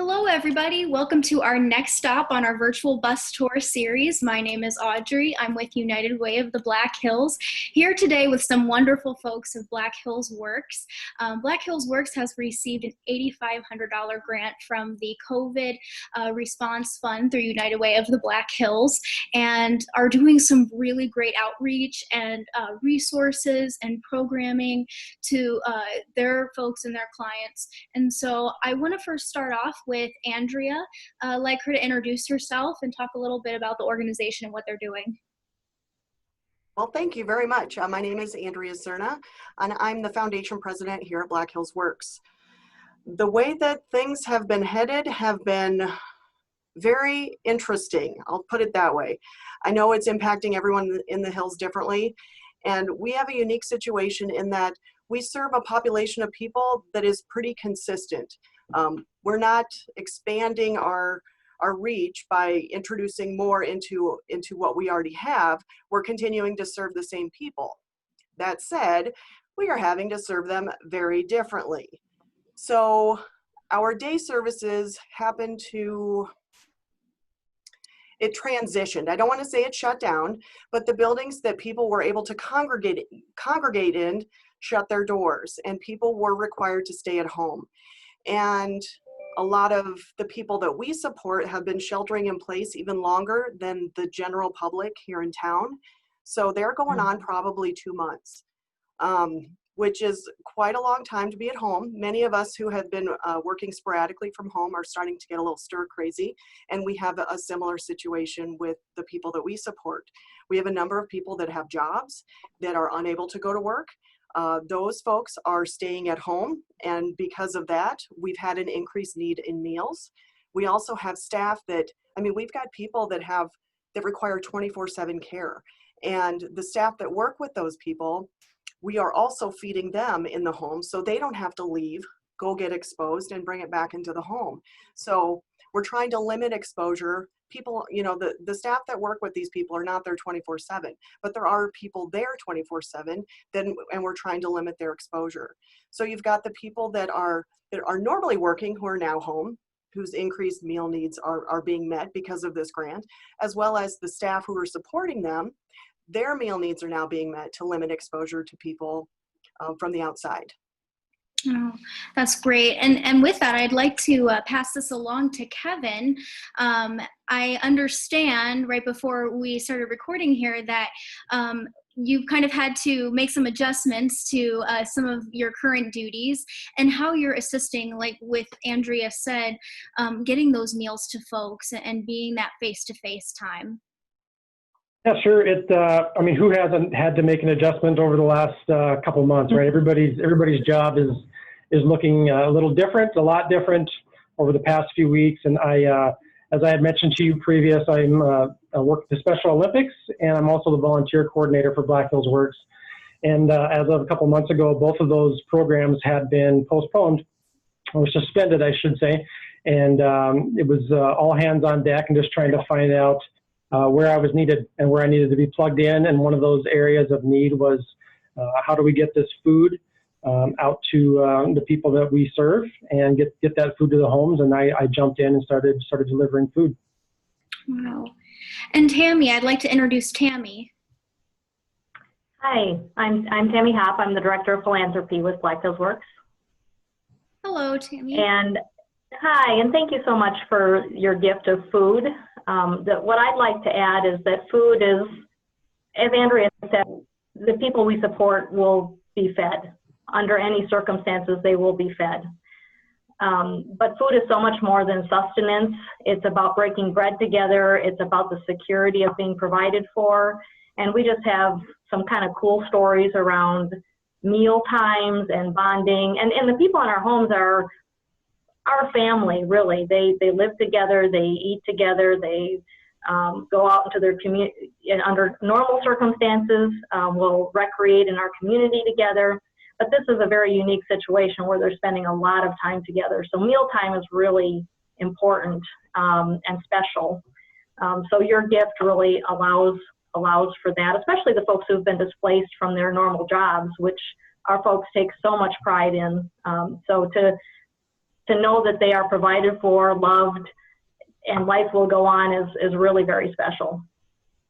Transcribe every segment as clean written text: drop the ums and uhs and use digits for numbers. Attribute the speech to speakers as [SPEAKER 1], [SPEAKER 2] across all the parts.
[SPEAKER 1] Hello, everybody. Welcome to our next stop on our virtual bus tour series. My name is Audrey. I'm with United Way of the Black Hills, here today with some wonderful folks of Black Hills Works. Black Hills Works has received an $8,500 grant from the COVID response fund through United Way of the Black Hills and are doing some really great outreach and resources and programming to their folks and their clients. And so I want to first start off with Andrea. I'd like her to introduce herself and talk a little bit about the organization and what they're doing.
[SPEAKER 2] Well, thank you very much. My name is Andrea Cerna, and I'm the foundation president here at Black Hills Works. The way that things have been headed have been very interesting. I'll put it that way. I know it's impacting everyone in the hills differently, and we have a unique situation in that we serve a population of people that is pretty consistent. We're not expanding our reach by introducing more into what we already have. We're continuing to serve the same people. That said, we are having to serve them very differently. So our day services it transitioned. I don't want to say it shut down, but the buildings that people were able to congregate in shut their doors, and people were required to stay at home. And a lot of the people that we support have been sheltering in place even longer than the general public here in town. So they're going on probably 2 months, which is quite a long time to be at home. Many of us who have been working sporadically from home are starting to get a little stir crazy, and we have a similar situation with the people that we support. We have a number of people that have jobs that are unable to go to work. Those folks are staying at home, and because of that, we've had an increased need in meals. We also have staff we've got people that require 24/7 care, and the staff that work with those people, we are also feeding them in the home so they don't have to leave, go get exposed, and bring it back into the home. So we're trying to limit exposure. People, the staff that work with these people are not there 24/7, but there are people there 24/7, and we're trying to limit their exposure. So you've got the people that are normally working who are now home, whose increased meal needs are being met because of this grant, as well as the staff who are supporting them. Their meal needs are now being met to limit exposure to people from the outside.
[SPEAKER 1] Oh, that's great. And with that, I'd like to pass this along to Kevin. I understand right before we started recording here that you've kind of had to make some adjustments to some of your current duties and how you're assisting, like with Andrea said, getting those meals to folks and being that face-to-face time.
[SPEAKER 3] Yeah, sure. Who hasn't had to make an adjustment over the last couple months, right? Everybody's job is looking a lot different over the past few weeks. And as I had mentioned to you previous, I work at the Special Olympics, and I'm also the volunteer coordinator for Black Hills Works. And as of a couple months ago, both of those programs had been postponed, or suspended, I should say. And it was all hands on deck and just trying to find out where I was needed and where I needed to be plugged in. And one of those areas of need was how do we get this food out to the people that we serve and get that food to the homes. And I jumped in and started delivering food.
[SPEAKER 1] Wow. And Tammy, I'd like to introduce Tammy.
[SPEAKER 4] Hi, I'm Tammy Hopp. I'm the Director of Philanthropy with Black Hills Works.
[SPEAKER 1] Hello, Tammy.
[SPEAKER 4] And hi, and thank you so much for your gift of food. What I'd like to add is that food is, as Andrea said, the people we support will be fed. Under any circumstances, they will be fed. But food is so much more than sustenance. It's about breaking bread together. It's about the security of being provided for. And we just have some kind of cool stories around meal times and bonding. And the people in our homes are our family, really. They live together, they eat together, they go out into their community. Under normal circumstances, we'll recreate in our community together. But this is a very unique situation where they're spending a lot of time together. So mealtime is really important and special. So your gift really allows for that, especially the folks who've been displaced from their normal jobs, which our folks take so much pride in. So to to know that they are provided for, loved, and life will go on is really very special.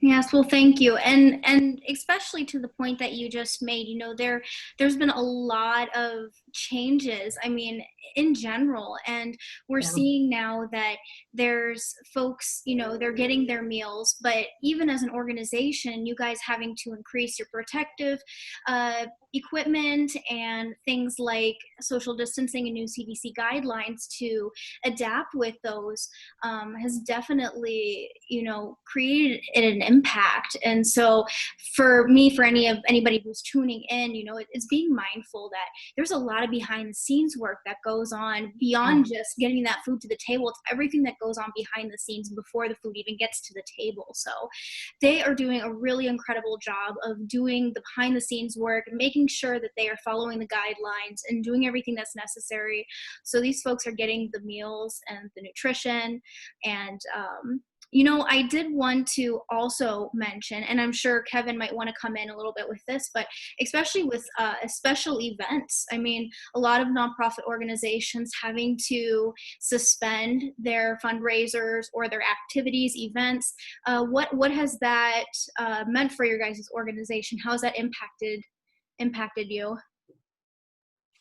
[SPEAKER 1] Yes, well, thank you. And especially to the point that you just made, there's been a lot of changes, I mean, in general, and we're seeing now that there's folks, they're getting their meals, but even as an organization, you guys having to increase your protective equipment and things like social distancing and new CDC guidelines to adapt with those has definitely, created an impact. And so for me, for anybody who's tuning in, it's being mindful that there's a lot of behind the scenes work that goes on beyond just getting that food to the table. It's everything that goes on behind the scenes before the food even gets to the table. So they are doing a really incredible job of doing the behind the scenes work, making sure that they are following the guidelines and doing everything that's necessary. So these folks are getting the meals and the nutrition. And I did want to also mention, and I'm sure Kevin might want to come in a little bit with this, but especially with special events. I mean, a lot of nonprofit organizations having to suspend their fundraisers or their activities, events. What has that meant for your guys' organization? How has that impacted you?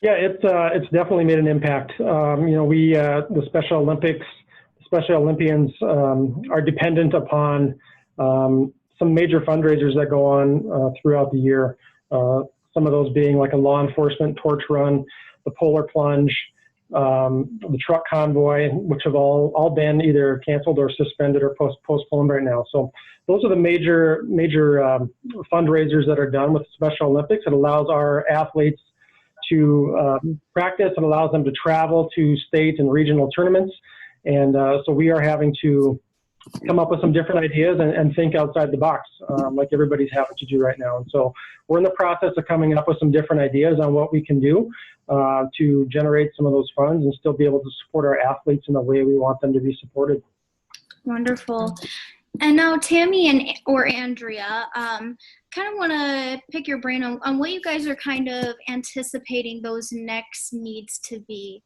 [SPEAKER 3] Yeah, it's definitely made an impact. We the Special Olympics. Special Olympians are dependent upon some major fundraisers that go on throughout the year. Some of those being like a law enforcement torch run, the polar plunge, the truck convoy, which have all been either canceled or suspended or postponed right now. So those are the major fundraisers that are done with the Special Olympics. It allows our athletes to practice. It allows them to travel to state and regional tournaments. And so we are having to come up with some different ideas and think outside the box, like everybody's having to do right now. And so we're in the process of coming up with some different ideas on what we can do to generate some of those funds and still be able to support our athletes in the way we want them to be supported.
[SPEAKER 1] Wonderful. And now Tammy or Andrea, kind of want to pick your brain on what you guys are kind of anticipating those next needs to be.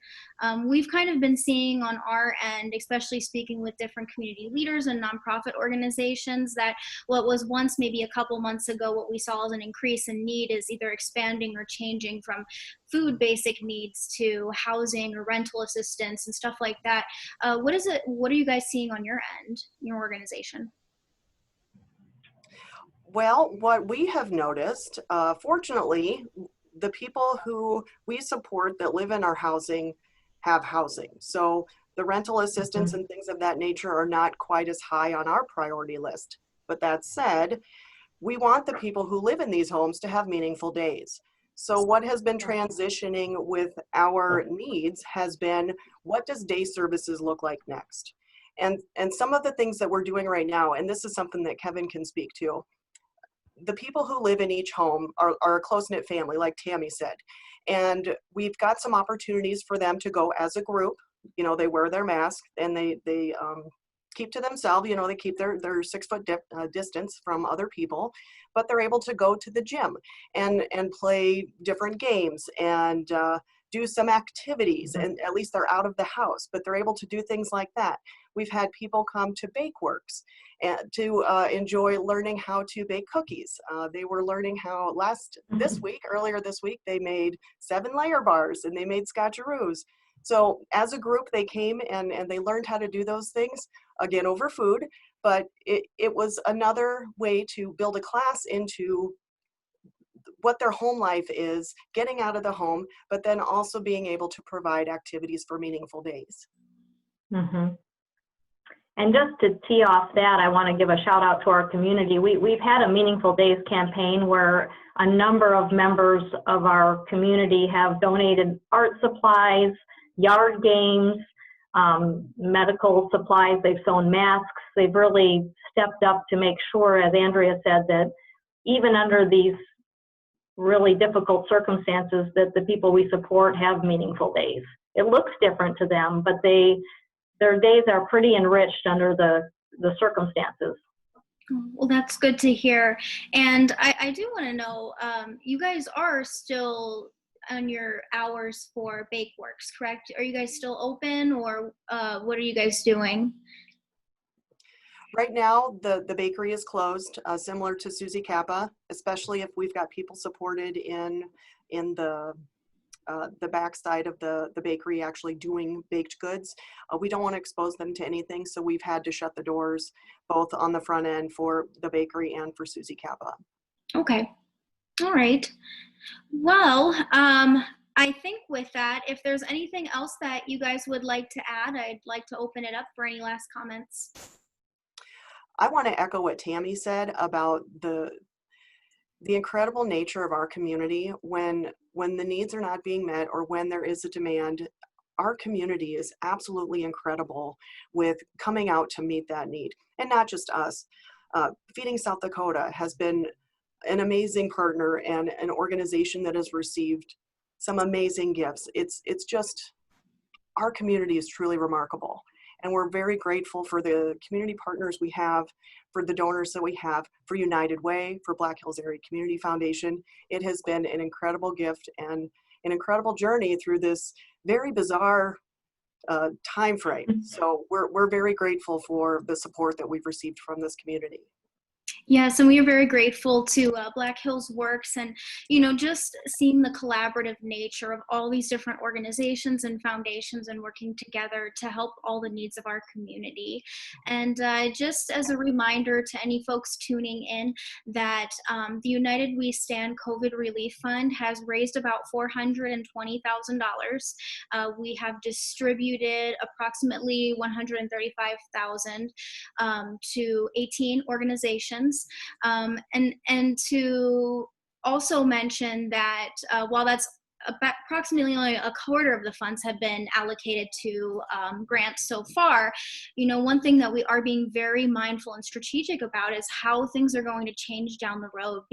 [SPEAKER 1] We've kind of been seeing on our end, especially speaking with different community leaders and nonprofit organizations, that what was once maybe a couple months ago, what we saw as an increase in need is either expanding or changing from food basic needs to housing or rental assistance and stuff like that. What are you guys seeing on your end, your organization?
[SPEAKER 2] Well, what we have noticed, fortunately, the people who we support that live in our housing have housing. So the rental assistance and things of that nature are not quite as high on our priority list. But that said, we want the people who live in these homes to have meaningful days. So what has been transitioning with our needs has been, what does day services look like next? And some of the things that we're doing right now, and this is something that Kevin can speak to, the people who live in each home are a close-knit family, like Tammy said. And we've got some opportunities for them to go as a group. They wear their mask and they keep to themselves. They keep their 6 foot distance from other people, but they're able to go to the gym and play different games and do some activities, and at least they're out of the house, but they're able to do things like that. We've had people come to Bakeworks and to enjoy learning how to bake cookies. They were learning how earlier this week, they made 7-layer bars and they made scotcheroos. So as a group, they came and they learned how to do those things, again, over food, but it was another way to build a class into what their home life is, getting out of the home, but then also being able to provide activities for meaningful days.
[SPEAKER 4] Mm-hmm. And just to tee off that, I want to give a shout out to our community. We've had a Meaningful Days campaign where a number of members of our community have donated art supplies, yard games, medical supplies. They've sewn masks. They've really stepped up to make sure, as Andrea said, that even under these really difficult circumstances, that the people we support have meaningful days. It looks different to them, but their days are pretty enriched under the circumstances.
[SPEAKER 1] Well, that's good to hear. And I do want to know, you guys are still on your hours for Bakeworks, correct? Are you guys still open, or what are you guys doing?
[SPEAKER 2] Right now, the bakery is closed, similar to Susie Kappa, especially if we've got people supported in the backside of the bakery actually doing baked goods. We don't want to expose them to anything, so we've had to shut the doors both on the front end for the bakery and for Susie Kappa.
[SPEAKER 1] Okay. All right. Well, I think with that, if there's anything else that you guys would like to add, I'd like to open it up for any last comments.
[SPEAKER 2] I want to echo what Tammy said about the incredible nature of our community. When the needs are not being met or when there is a demand, our community is absolutely incredible with coming out to meet that need. And not just us. Feeding South Dakota has been an amazing partner and an organization that has received some amazing gifts. It's just, our community is truly remarkable. And we're very grateful for the community partners we have, for the donors that we have, for United Way, for Black Hills Area Community Foundation. It has been an incredible gift and an incredible journey through this very bizarre time frame. So we're very grateful for the support that we've received from this community.
[SPEAKER 1] Yes, and we are very grateful to Black Hills Works, and just seeing the collaborative nature of all these different organizations and foundations and working together to help all the needs of our community. And just as a reminder to any folks tuning in that the United We Stand COVID Relief Fund has raised about $420,000. We have distributed approximately $135,000 to 18 organizations. And to also mention that while that's approximately only a quarter of the funds have been allocated to grants so far, one thing that we are being very mindful and strategic about is how things are going to change down the road.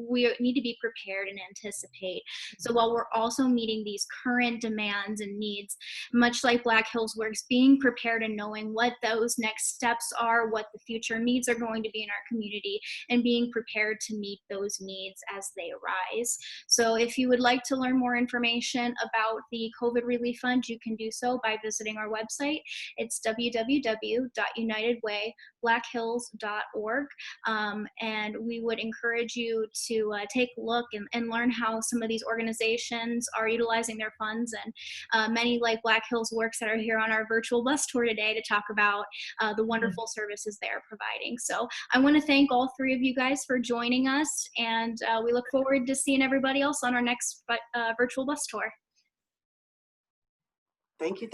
[SPEAKER 1] We need to be prepared and anticipate. So while we're also meeting these current demands and needs, much like Black Hills Works, being prepared and knowing what those next steps are, what the future needs are going to be in our community, and being prepared to meet those needs as they arise. So if you would like to learn more information about the COVID Relief Fund, you can do so by visiting our website. It's www.unitedwaybblackhills.org. And we would encourage you to take a look and learn how some of these organizations are utilizing their funds, and many like Black Hills Works that are here on our virtual bus tour today to talk about the wonderful services they're providing. So I want to thank all three of you guys for joining us, and we look forward to seeing everybody else on our next virtual bus tour.
[SPEAKER 2] Thank you.